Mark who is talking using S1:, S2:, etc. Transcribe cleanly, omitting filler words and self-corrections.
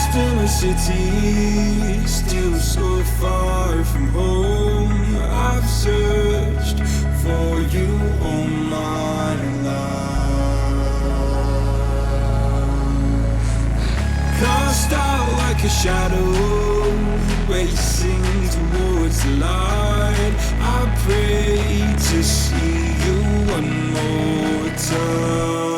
S1: Lost in a city, still so far from home. I've searched for you all my life. Cast out like a shadow, racing towards the light. I pray to see you one more time.